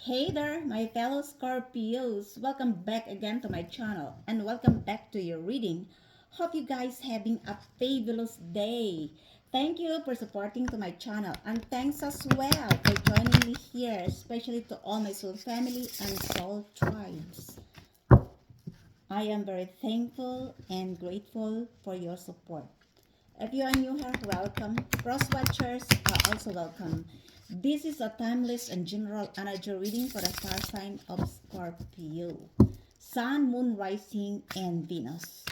Hey there, my fellow Scorpios. Welcome back again to my channel and welcome back to your reading. Hope you guys having a fabulous day. Thank you for supporting to my channel and thanks as well for joining me here, especially to all my soul family and soul tribes. I am very thankful and grateful for your support. If you are new here, welcome. Cross watchers are also welcome. This is a timeless and general energy reading for the star sign of Scorpio. Sun, Moon, Rising, and Venus.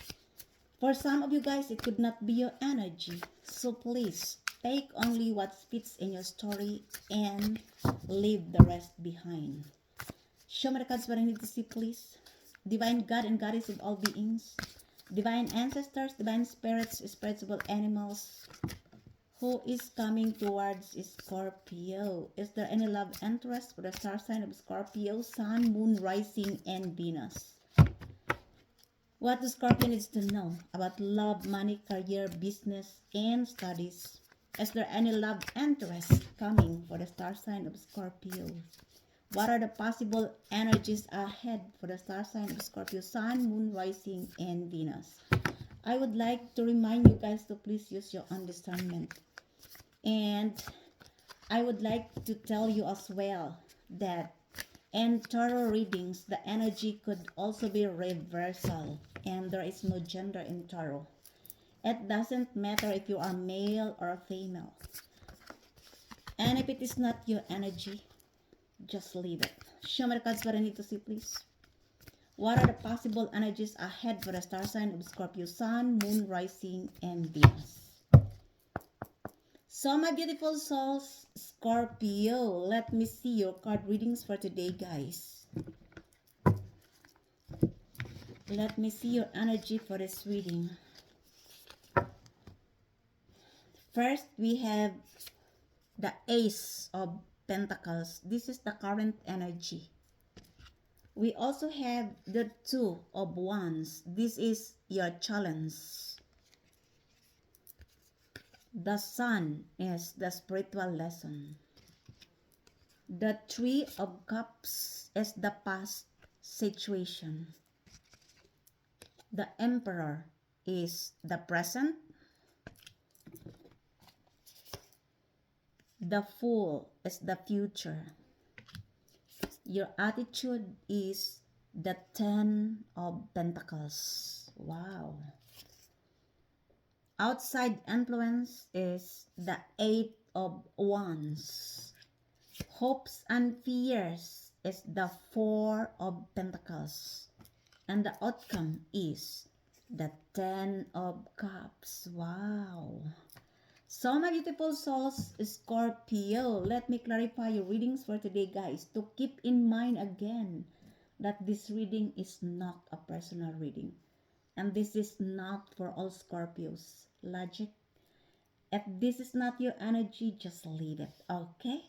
For some of you guys, it could not be your energy. So please, take only what fits in your story and leave the rest behind. Show me the cards what I need to see, please. Divine God and Goddess of all beings. Divine ancestors, divine spirits, spiritual animals. Who is coming towards Scorpio? Is there any love interest for the star sign of Scorpio? Sun, Moon, Rising, and Venus. What do Scorpio needs to know about love, money, career, business, and studies? Is there any love interest coming for the star sign of Scorpio? What are the possible energies ahead for the star sign of Scorpio? Sun, Moon, Rising, and Venus. I would like to remind you guys to please use your own discernment. And I would like to tell you as well that in tarot readings, the energy could also be reversal. And there is no gender in tarot. It doesn't matter if you are male or female. And if it is not your energy, just leave it. Show me the cards what I need to see, please. What are the possible energies ahead for the star sign of Scorpio? Sun, Moon, Rising, and Venus. So my beautiful souls, Scorpio, let me see your card readings for today, guys. Let me see your energy for this reading. First, we have the Ace of Pentacles. This is the current energy. We also have the Two of Wands. This is your challenge. The Sun is the spiritual lesson. The Three of Cups is the past situation. The Emperor is the present. The Fool is the future. Your attitude is the Ten of Pentacles. Wow. Outside influence is the Eight of Wands. Hopes and fears is the Four of Pentacles. And the outcome is the Ten of Cups. Wow. So my beautiful souls, Scorpio, let me clarify your readings for today, guys. To keep in mind again that this reading is not a personal reading. And this is not for all Scorpios. Logic. If this is not your energy, just leave it. Okay?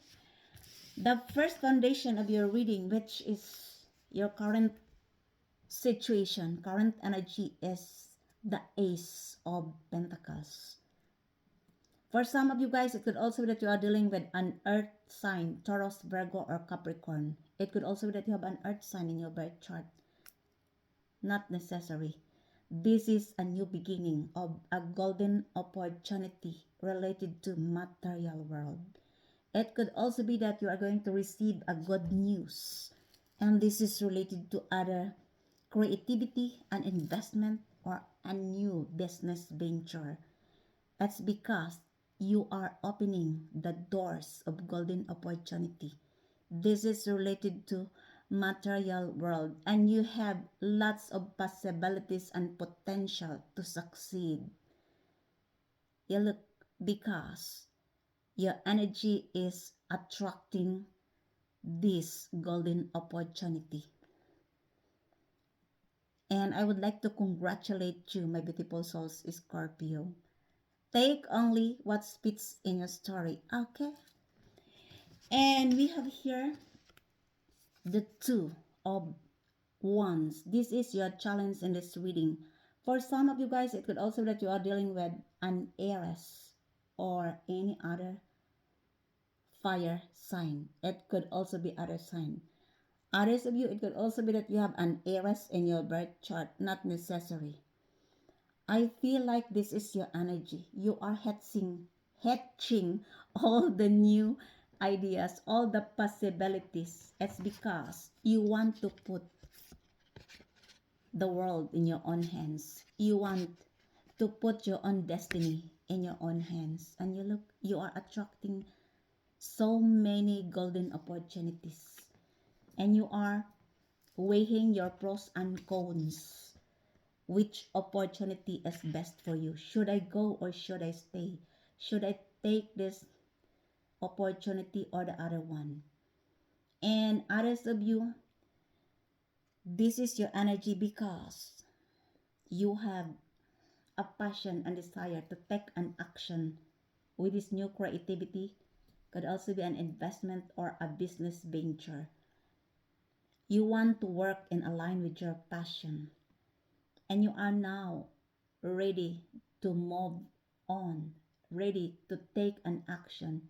The first foundation of your reading, which is your current situation, current energy, is the Ace of Pentacles. For some of you guys, it could also be that you are dealing with an earth sign, Taurus, Virgo, or Capricorn. It could also be that you have an earth sign in your birth chart. Not necessary. This is a new beginning of a golden opportunity related to material world. It could also be that you are going to receive a good news. And this is related to other creativity and investment or a new business venture. It's because you are opening the doors of golden opportunity. This is related to material world and you have lots of possibilities and potential to succeed. You look because your energy is attracting this golden opportunity. And I would like to congratulate you, my beautiful souls, Scorpio. Take only what fits in your story, okay? And we have here the Two of Wands. This is your challenge in this reading. For some of you guys, it could also be that you are dealing with an Aries or any other fire sign. It could also be other sign. Others of you, it could also be that you have an Aries in your birth chart, not necessary. I feel like this is your energy. You are hatching all the new ideas, all the possibilities. It's because you want to put the world in your own hands. You want to put your own destiny in your own hands. And you look, you are attracting so many golden opportunities. And you are weighing your pros and cons. Which opportunity is best for you? Should I go or should I stay? Should I take this opportunity or the other one? And others of you, this is your energy because you have a passion and desire to take an action with this new creativity. Could also be an investment or a business venture. You want to work and align with your passion, and you are now ready to move on, ready to take an action.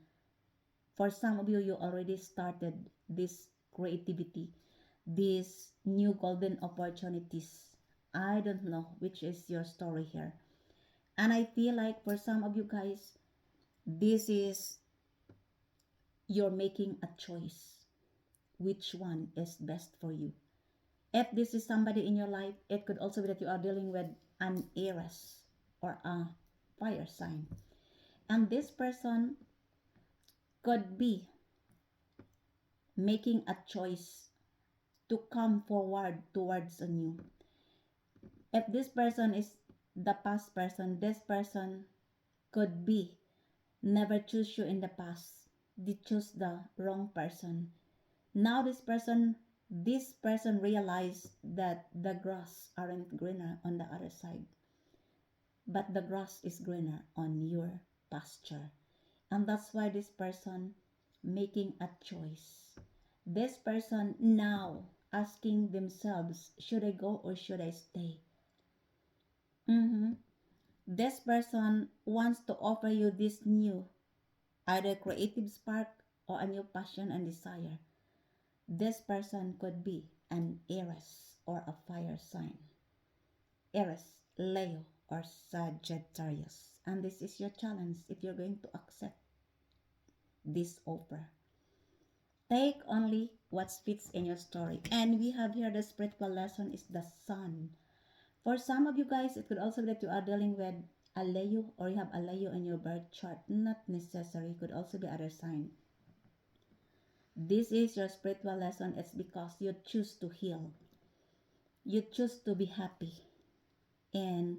For some of you, you already started this creativity, these new golden opportunities. I don't know which is your story here. And I feel like for some of you guys, this is you're making a choice. Which one is best for you? If this is somebody in your life, it could also be that you are dealing with an Aries or a fire sign. And this person could be making a choice to come forward towards a new. If this person is the past person, this person could be never choose you in the past. They choose the wrong person. Now this person realized that the grass aren't greener on the other side, but the grass is greener on your pasture. And that's why this person making a choice. This person now asking themselves, should I go or should I stay? This person wants to offer you this new, either creative spark or a new passion and desire. This person could be an Aries or a fire sign. Aries, Leo, or Sagittarius. And this is your challenge if you're going to accept this offer. Take only what fits in your story. And we have here the spiritual lesson is the sun. For some of you guys, it could also be that you are dealing with a Leo or you have a Leo in your birth chart. Not necessary. It could also be other sign. This is your spiritual lesson. It's because you choose to heal. You choose to be happy. And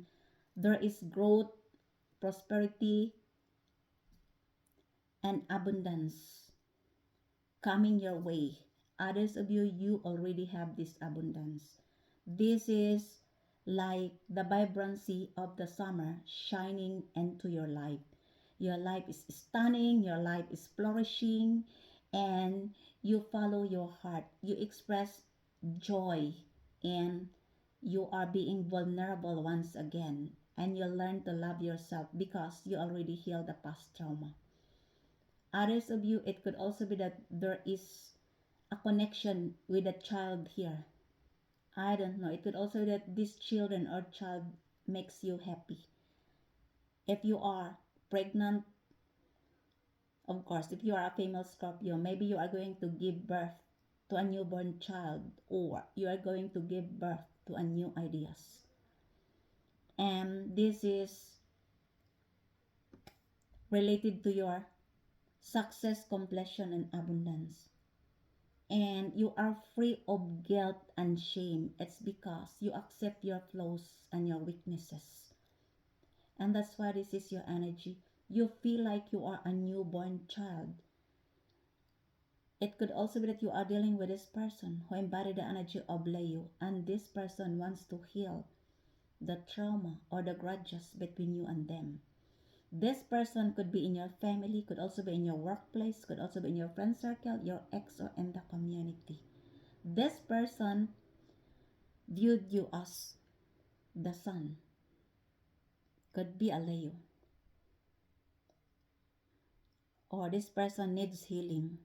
there is growth, prosperity, and abundance coming your way. Others of you, you already have this abundance. This is like the vibrancy of the summer shining into your life. Your life is stunning, your life is flourishing, and you follow your heart. You express joy, and you are being vulnerable once again. And you learn to love yourself because you already healed the past trauma. Others of you, it could also be that there is a connection with a child here. I don't know. It could also be that this children or child makes you happy. If you are pregnant, of course, if you are a female Scorpio, maybe you are going to give birth to a newborn child or you are going to give birth to a new ideas. And this is related to your success, completion, and abundance. And you are free of guilt and shame. It's because you accept your flaws and your weaknesses. And that's why this is your energy. You feel like you are a newborn child. It could also be that you are dealing with this person who embodied the energy of Leo, and this person wants to heal the trauma or the grudges between you and them. This person could be in your family, could also be in your workplace, could also be in your friend circle, your ex, or in the community. This person viewed you as the sun. Could be a Leo. or this person needs healing.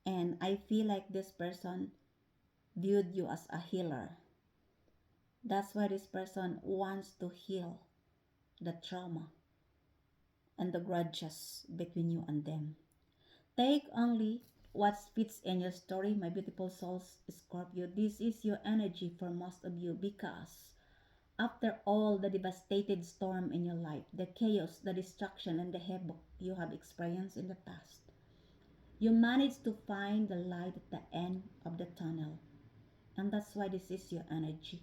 And I feel like this person viewed you as a healer. That's why this person wants to heal the trauma and the grudges between you and them. Take only what fits in your story, my beautiful souls, Scorpio. This is your energy for most of you because after all the devastated storm in your life, the chaos, the destruction, and the havoc you have experienced in the past, you managed to find the light at the end of the tunnel. And that's why this is your energy.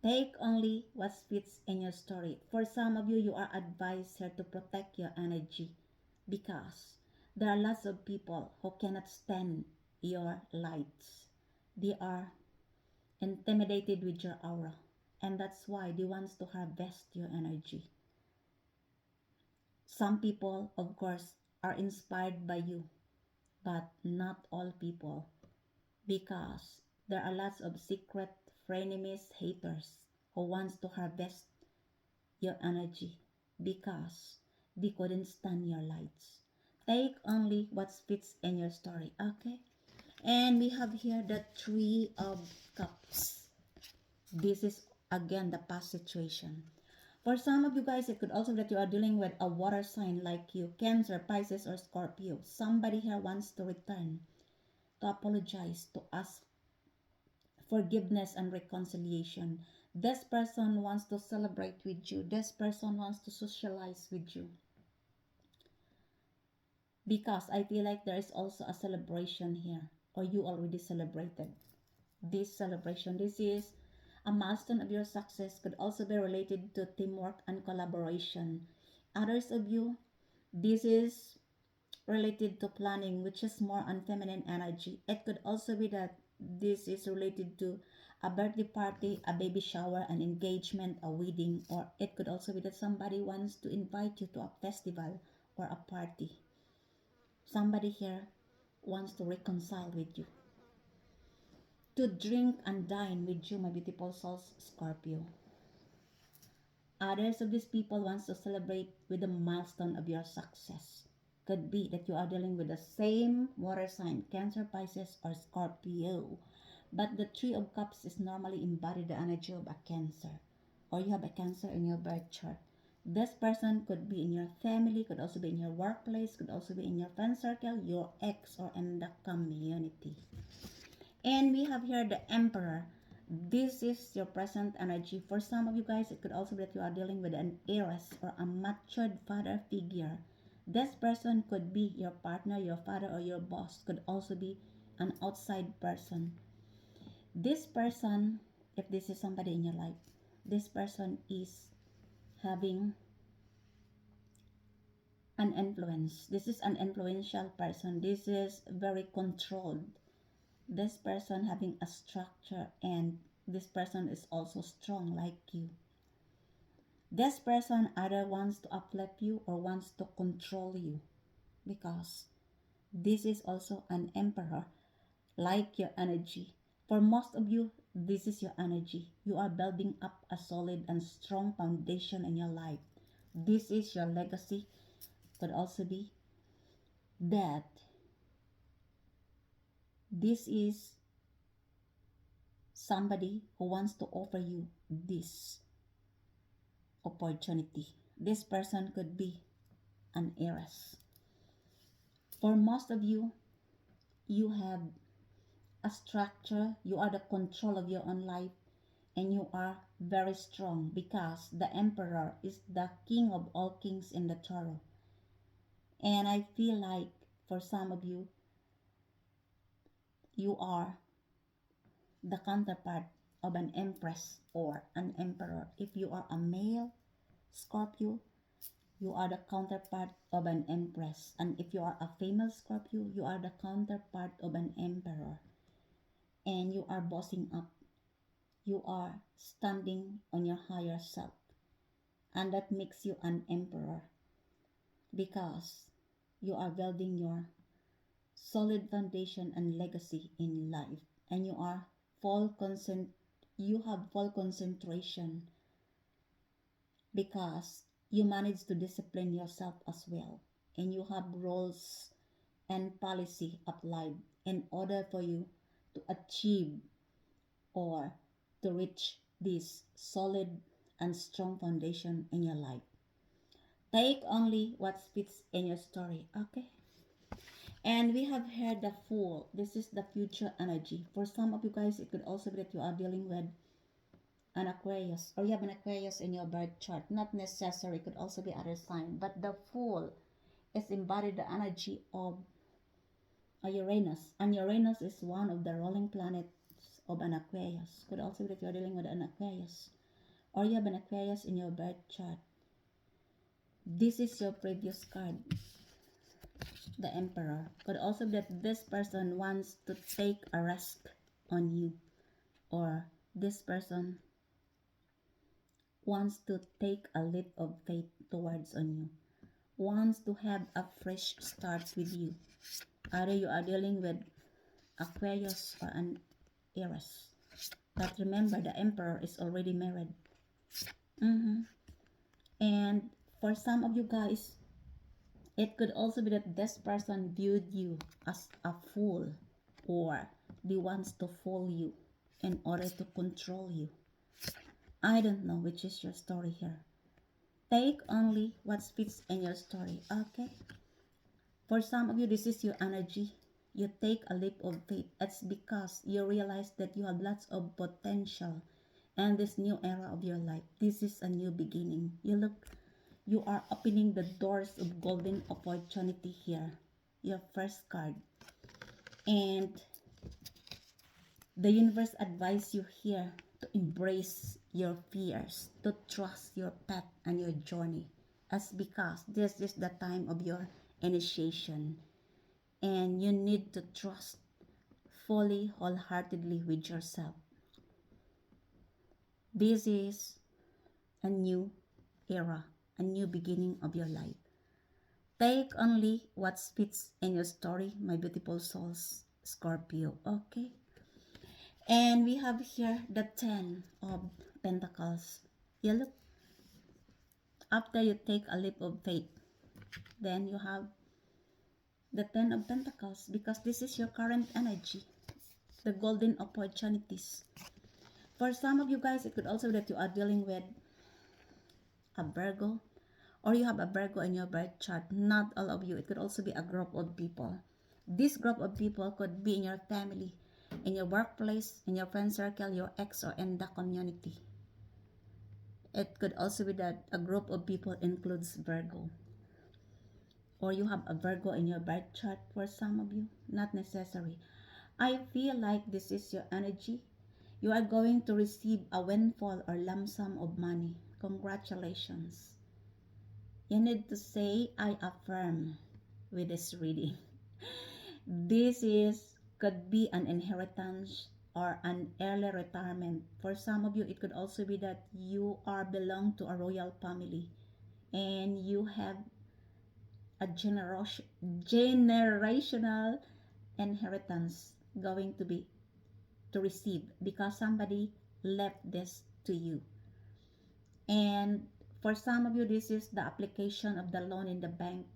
Take only what fits in your story. For some of you, you are advised here to protect your energy because there are lots of people who cannot stand your lights. They are intimidated with your aura, and that's why they want to harvest your energy. Some people, of course, are inspired by you, but not all people, because there are lots of secret frenemies, haters who wants to harvest your energy because they couldn't stand your lights. Take only what fits in your story, okay? And we have here the Three of Cups. This is again the past situation. For some of you guys, it could also be that you are dealing with a water sign like you, Cancer, Pisces, or Scorpio. Somebody here wants to return, to apologize, to ask forgiveness and reconciliation. This person wants to celebrate with you. This person wants to socialize with you. Because I feel like there is also a celebration here, or you already celebrated this celebration. This is a milestone of your success, could also be related to teamwork and collaboration. Others of you, this is related to planning, which is more on feminine energy. It could also be that this is related to a birthday party, a baby shower, an engagement, a wedding, or it could also be that somebody wants to invite you to a festival or a party. Somebody here wants to reconcile with you, to drink and dine with you, my beautiful souls, Scorpio. Others of these people wants to celebrate with the milestone of your success. Could be that you are dealing with the same water sign, Cancer, Pisces, or Scorpio. But the Three of Cups is normally embodied the energy of a Cancer, or you have a Cancer in your birth chart. This person could be in your family, could also be in your workplace, could also be in your friend circle, your ex, or in the community. And we have here the Emperor. This is your present energy. For some of you guys, it could also be that you are dealing with an heiress or a matured father figure. This person could be your partner, your father, or your boss. Could also be an outside person. This person, if this is somebody in your life, this person is having an influence. This is an influential person. This is very controlled. This person having a structure, and this person is also strong like you. This person either wants to uplift you or wants to control you, because this is also an emperor like your energy. For most of you, this is your energy. You are building up a solid and strong foundation in your life. This is your legacy. Could also be that this is somebody who wants to offer you this opportunity. This person could be an heiress. For most of you, you have a structure, you are the control of your own life, and you are very strong because the emperor is the king of all kings in the tarot. And I feel like for some of you, you are the counterpart of an empress or an emperor. If you are a male Scorpio, you are the counterpart of an empress. And if you are a female Scorpio, you are the counterpart of an emperor. And you are bossing up. You are standing on your higher self. And that makes you an emperor because you are building your solid foundation and legacy in life. And you have full concentration because you manage to discipline yourself as well, and you have rules and policy applied in order for you to achieve or to reach this solid and strong foundation in your life. Take only what fits in your story, okay? And we have heard the Fool. This is the future energy. For some of you guys, it could also be that you are dealing with an Aquarius, or you have an Aquarius in your birth chart. Not necessary, it could also be other sign. But the Fool is embodied the energy of a Uranus. And Uranus is one of the ruling planets of an Aquarius. Could also be that you're dealing with an Aquarius, or you have an Aquarius in your birth chart. This is your previous card, the Emperor. Could also be that this person wants to take a risk on you, or this person wants to take a leap of faith towards on you, wants to have a fresh start with you. Either you are dealing with Aquarius or an Aries. But remember, the Emperor is already married. And for some of you guys, it could also be that this person viewed you as a fool, or they wants to fool you in order to control you. I don't know which is your story here. Take only what fits in your story, okay? For some of you, this is your energy. You take a leap of faith. It's because you realize that you have lots of potential and this new era of your life. This is a new beginning. You are opening the doors of golden opportunity here. Your first card. And the universe advises you here to embrace your fears, to trust your path and your journey. As because this is the time of your initiation. And you need to trust fully, wholeheartedly with yourself. This is a new era, a new beginning of your life. Take only what fits in your story, my beautiful souls, Scorpio, okay? And we have here the 10 of Pentacles. You look, after you take a leap of faith, then you have the 10 of Pentacles, because this is your current energy, the golden opportunities. For some of you guys, it could also be that you are dealing with a Virgo, or you have a Virgo in your birth chart. Not all of you. It could also be a group of people. This group of people could be in your family, in your workplace, in your friend circle, your ex, or in the community. It could also be that a group of people includes Virgo. Or you have a Virgo in your birth chart for some of you. Not necessary. I feel like this is your energy. You are going to receive a windfall or lump sum of money. Congratulations. You need to say, I affirm with this reading. This could be an inheritance or an early retirement. For some of you, it could also be that you are belong to a royal family and you have a generational inheritance going to receive because somebody left this to you. And for some of you, this is the application of the loan in the bank.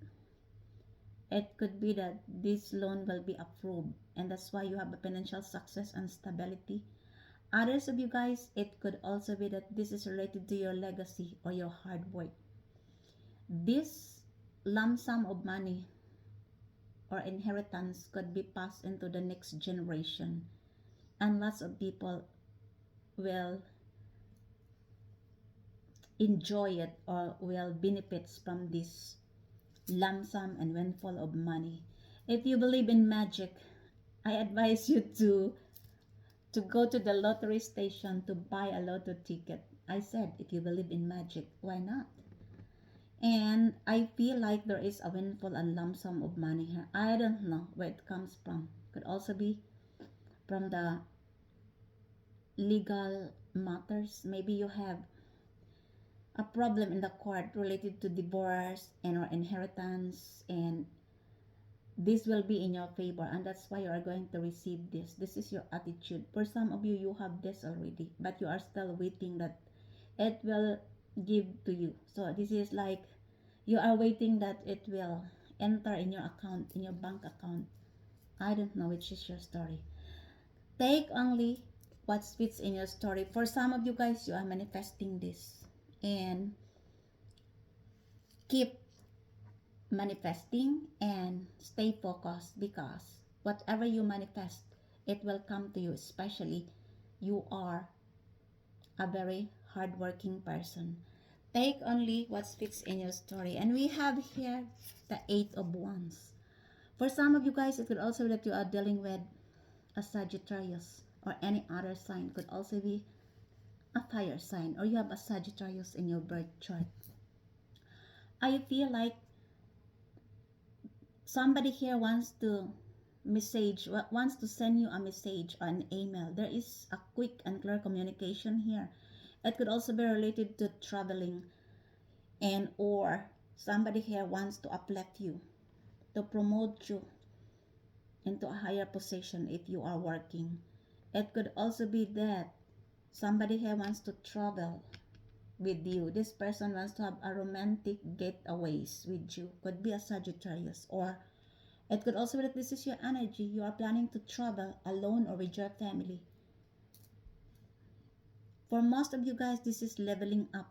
It could be that this loan will be approved, and that's why you have a financial success and stability. Others of you guys, it could also be that this is related to your legacy or your hard work. This lump sum of money or inheritance could be passed into the next generation, and lots of people will enjoy it or will benefit from this lump sum and windfall of money. If you believe in magic, I advise you to go to the lottery station to buy a lotto ticket. I said, if you believe in magic, why not? And I feel like there is a windfall and lump sum of money here. I don't know where it comes from. Could also be from the legal matters. Maybe you have a problem in the court related to divorce and or inheritance, and this will be in your favor, and that's why you are going to receive this. This is your attitude. For some of you, you have this already, but you are still waiting that it will give to you. So this is like you are waiting that it will enter in your account, in your bank account. I don't know which is your story. Take only what fits in your story. For some of you guys, you are manifesting this. And keep manifesting and stay focused, because whatever you manifest, it will come to you. Especially you are a very hardworking person. Take only what fits in your story. And we have here the Eight of Wands. For some of you guys, it could also be that you are dealing with a Sagittarius or any other sign. Could also be a fire sign, or you have a Sagittarius in your birth chart. I feel like somebody here wants to send you a message or an email. There is a quick and clear communication here. It could also be related to traveling, and or somebody here wants to uplift you, to promote you into a higher position if you are working. It could also be that somebody here wants to travel with you. This person wants to have a romantic getaways with you. Could be a Sagittarius, or it could also be that this is your energy. You are planning to travel alone or with your family. For most of you guys, this is leveling up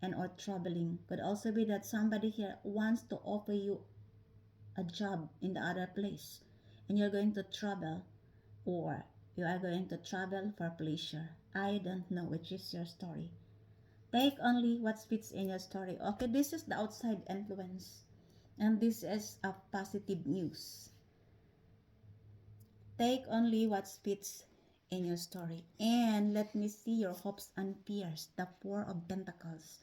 and or traveling. Could also be that somebody here wants to offer you a job in the other place, and you're going to travel, or you are going to travel for pleasure. I don't know which is your story. Take only what fits in your story. Okay, this is the outside influence, and this is a positive news. Take only what fits in your story. And let me see your hopes and fears. The Four of Pentacles.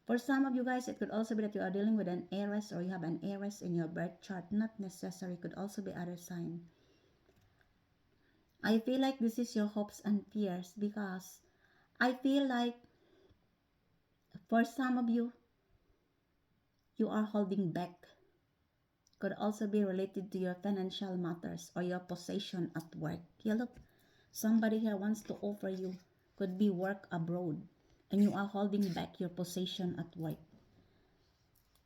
For some of you guys, it could also be that you are dealing with an Aries, or you have an Aries in your birth chart. Not necessary. Could also be other sign. I feel like this is your hopes and fears, because I feel like for some of you, you are holding back. Could also be related to your financial matters or your possession at work. Yeah, look, somebody here wants to offer you, could be work abroad, and you are holding back your possession at work.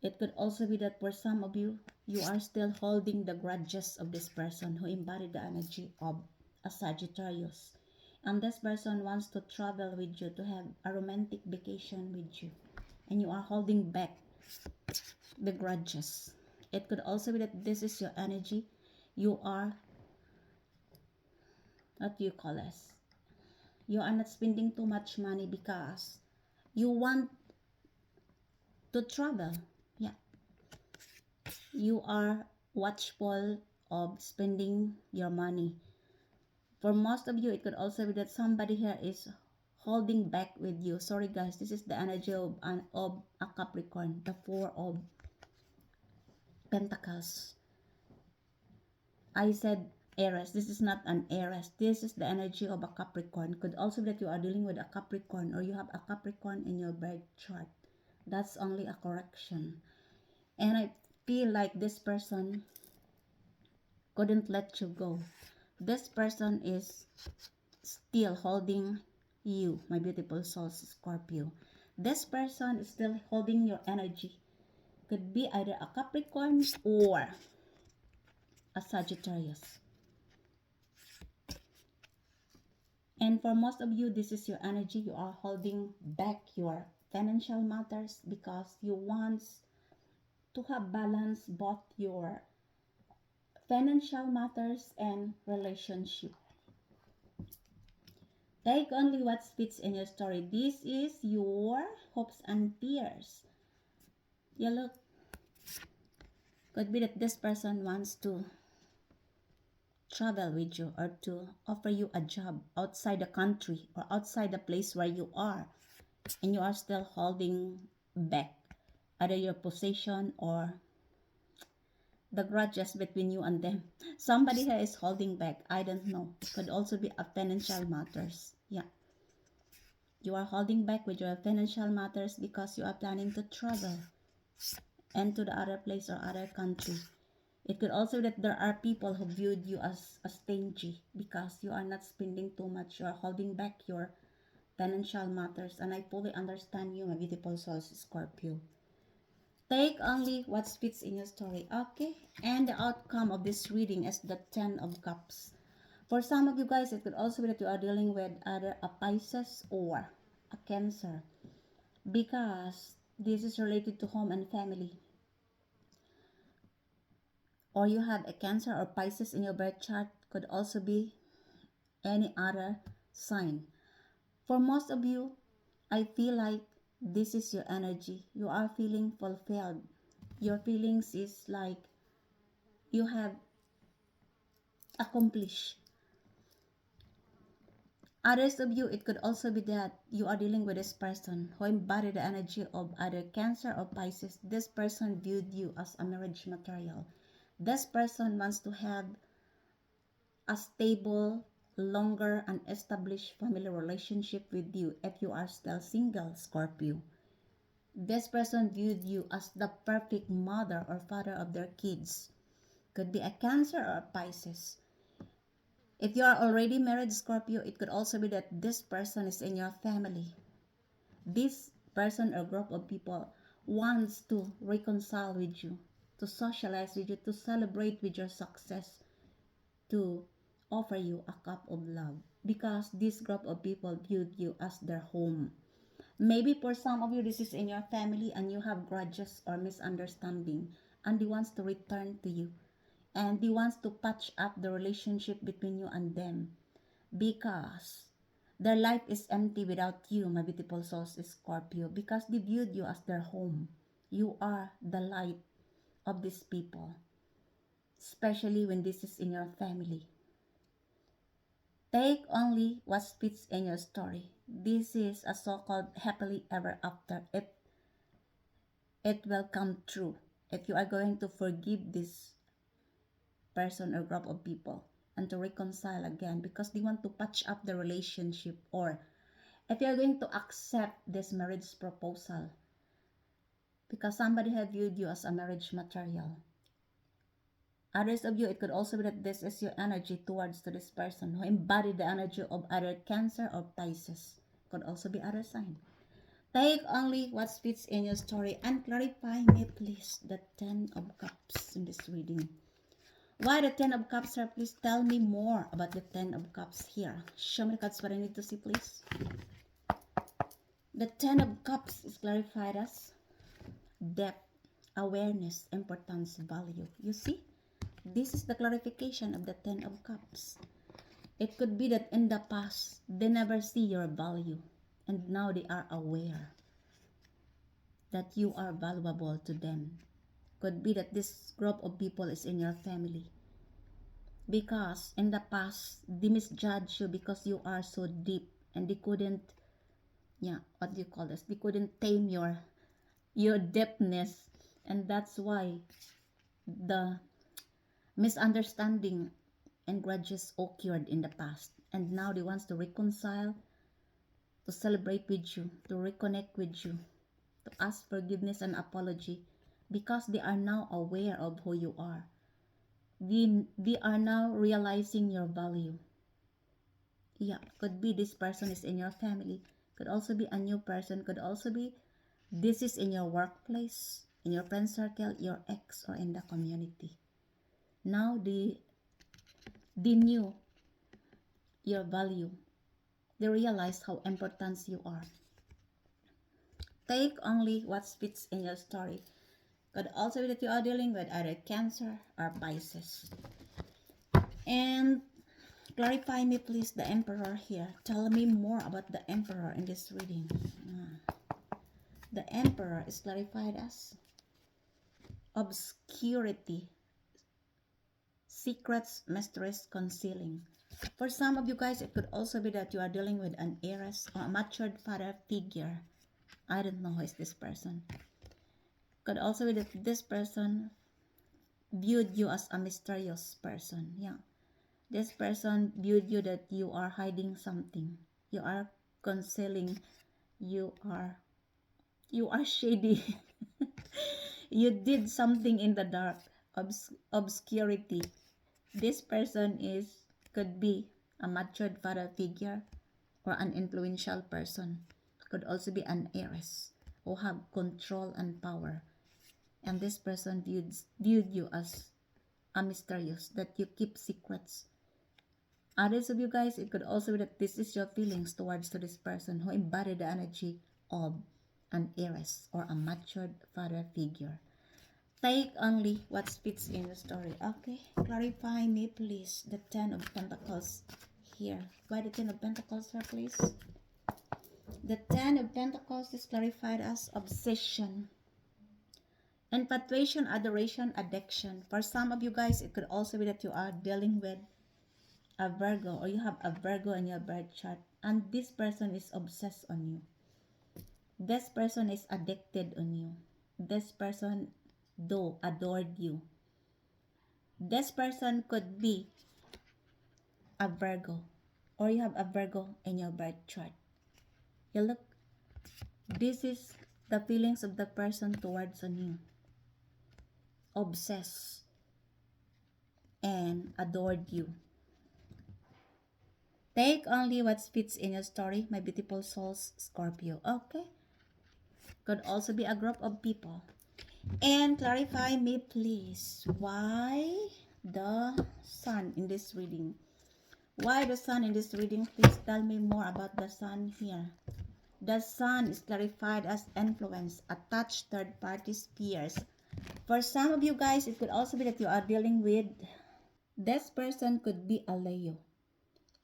It could also be that for some of you, you are still holding the grudges of this person who embodied the energy of a Sagittarius. And this person wants to travel with you, to have a romantic vacation with you. And you are holding back the grudges. It could also be that this is your energy. You are, what do you call this? You are not spending too much money because you want to travel. Yeah. You are watchful of spending your money. For most of you, it could also be that somebody here is holding back with you. Sorry guys, this is the energy of a Capricorn, the Four of Pentacles. I said Aries. This is not an Aries. This is the energy of a Capricorn. Could also be that you are dealing with a Capricorn, or you have a Capricorn in your birth chart. That's only a correction. And I feel like this person couldn't let you go. This person is still holding you, my beautiful souls, Scorpio. This person is still holding your energy. Could be either a Capricorn or a Sagittarius. And for most of you, this is your energy. You are holding back your financial matters because you want to have balance both your financial matters and relationship. Take only what fits in your story. This is your hopes and fears. Yeah, look. Could be that this person wants to travel with you, or to offer you a job outside the country or outside the place where you are, and you are still holding back either your possession or the grudges between you and them. Somebody here is holding back. I don't know. It could also be a financial matters. Yeah. You are holding back with your financial matters because you are planning to travel and to the other place or other country. It could also be that there are people who viewed you as stingy because you are not spending too much. You are holding back your financial matters, and I fully understand you, my beautiful souls, Scorpio. Take only what fits in your story, okay? And the outcome of this reading is the Ten of Cups. For some of you guys, it could also be that you are dealing with either a Pisces or a Cancer, because this is related to home and family. Or you have a Cancer or Pisces in your birth chart, could also be any other sign. For most of you, I feel like this is your energy. You are feeling fulfilled. Your feelings is like you have accomplished. Others of you, it could also be that you are dealing with this person who embodied the energy of either Cancer or Pisces. This person viewed you as a marriage material. This person wants to have a stable, longer, and established family relationship with you if you are still single, Scorpio. This person viewed you as the perfect mother or father of their kids. Could be a Cancer or a Pisces. If you are already married, Scorpio, it could also be that this person is in your family. This person or group of people wants to reconcile with you, to socialize with you, to celebrate with your success, to offer you a cup of love, because this group of people viewed you as their home. Maybe for some of you, this is in your family and you have grudges or misunderstanding, and they wants to return to you, and they wants to patch up the relationship between you and them, because their life is empty without you, my beautiful souls, Scorpio, because they viewed you as their home. You are the light of these people, especially when this is in your family. Take only what fits in your story. This is a so-called happily ever after. It will come true if you are going to forgive this person or group of people and to reconcile again, because they want to patch up the relationship, or if you are going to accept this marriage proposal because somebody had viewed you as a marriage material. Others of you, it could also be that this is your energy towards to this person who embodied the energy of either Cancer or Pisces. Could also be other sign. Take only what fits in your story and clarify me, please, the Ten of Cups in this reading. Why the Ten of Cups, sir? Please tell me more about the Ten of Cups here. Show me the cards what I need to see, please. The Ten of Cups is clarified as depth, awareness, importance, value. You see? This is the clarification of the Ten of Cups. It could be that in the past, they never see your value, and now they are aware that you are valuable to them. Could be that this group of people is in your family, because in the past, they misjudged you because you are so deep, and they couldn't, what do you call this? They couldn't tame your depthness, and that's why the misunderstanding and grudges occurred in the past, and now they wants to reconcile, to celebrate with you, to reconnect with you, to ask forgiveness and apology, because they are now aware of who you are. They are now realizing your value. Could be this person is in your family, could also be a new person, could also be this is in your workplace, in your friend circle, your ex, or in the community. Now they knew your value. They realize how important you are. Take only what fits in your story. Could also be that you are dealing with either Cancer or Pisces. And clarify me, please, the Emperor here. Tell me more about the Emperor in this reading. The Emperor is clarified as obscurity, secrets, mysteries, concealing. For some of you guys, it could also be that you are dealing with an heiress or a matured father figure. I don't know who is this person. Could also be that this person viewed you as a mysterious person. This person viewed you that you are hiding something. You are concealing. You are shady. You did something in the dark. Obscurity. This person could be a matured father figure, or an influential person. Could also be an heiress who have control and power. And this person viewed you as a mysterious, that you keep secrets. Others of you guys, it could also be that this is your feelings towards to this person who embodied the energy of an heiress or a matured father figure. Take only what fits in the story. Okay, clarify me please. The Ten of Pentacles here. Why the Ten of Pentacles here, please? The Ten of Pentacles is clarified as obsession, infatuation, adoration, addiction. For some of you guys, it could also be that you are dealing with a Virgo, or you have a Virgo in your birth chart, and this person is obsessed on you. This person is addicted on you. This person though adored you. This person could be a Virgo, or you have a Virgo in your birth chart. You look, this is the feelings of the person towards on you. Obsessed and adored you. Take only what fits in your story, my beautiful souls, Scorpio. Okay? Could also be a group of people. And clarify me please, why the Sun in this reading? Why the Sun in this reading? Please tell me more about the Sun here. The Sun is clarified as influence, attached third party spheres. For some of you guys, it could also be that you are dealing with, this person could be a Leo.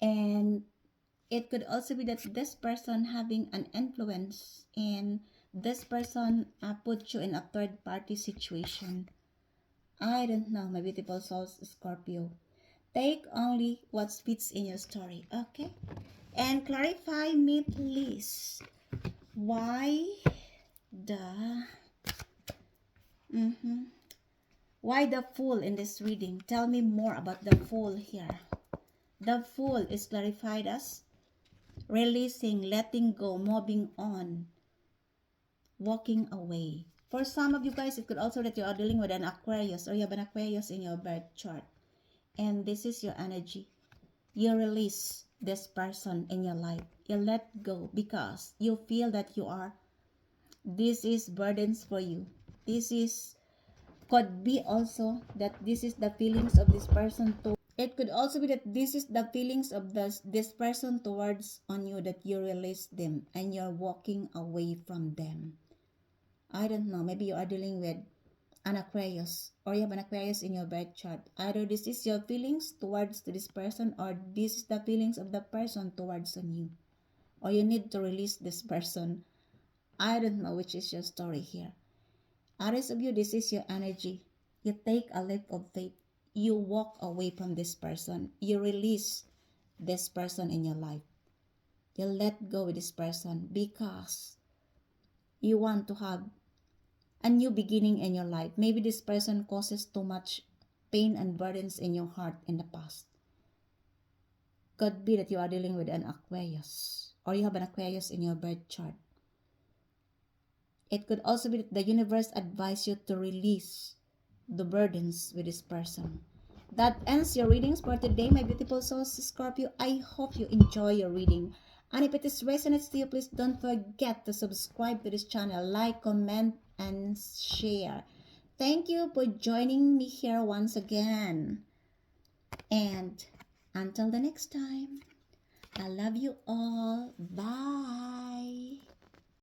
And it could also be that this person having an influence, and this person put you in a third party situation. I don't know, my beautiful souls, Scorpio. Take only what fits in your story, okay? And clarify me please, why the why the Fool in this reading? Tell me more about the Fool here. The Fool is clarified as releasing, letting go, moving on, walking away. For some of you guys, it could also that you are dealing with an Aquarius, or you have an Aquarius in your birth chart. And this is your energy. You release this person in your life. You let go because you feel that you are, this is burdens for you. This is, could be also that this is the feelings of this person too. It could also be that this is the feelings of this person towards on you, that you release them and you're walking away from them. I don't know, maybe you are dealing with an Aquarius, or you have an Aquarius in your birth chart. Either this is your feelings towards to this person, or this is the feelings of the person towards on you, or you need to release this person. I don't know which is your story here. Others of you, this is your energy. You take a leap of faith. You walk away from this person. You release this person in your life. You let go with this person because you want to have a new beginning in your life. Maybe this person causes too much pain and burdens in your heart in the past. Could be that you are dealing with an Aquarius, or you have an Aquarius in your birth chart. It could also be that the universe advises you to release the burdens with this person. That ends your readings for today, my beautiful souls, Scorpio. I hope you enjoy your reading. And if it is resonates to you, please don't forget to subscribe to this channel, like, comment, and share. Thank you for joining me here once again. And until the next time, I love you all. Bye.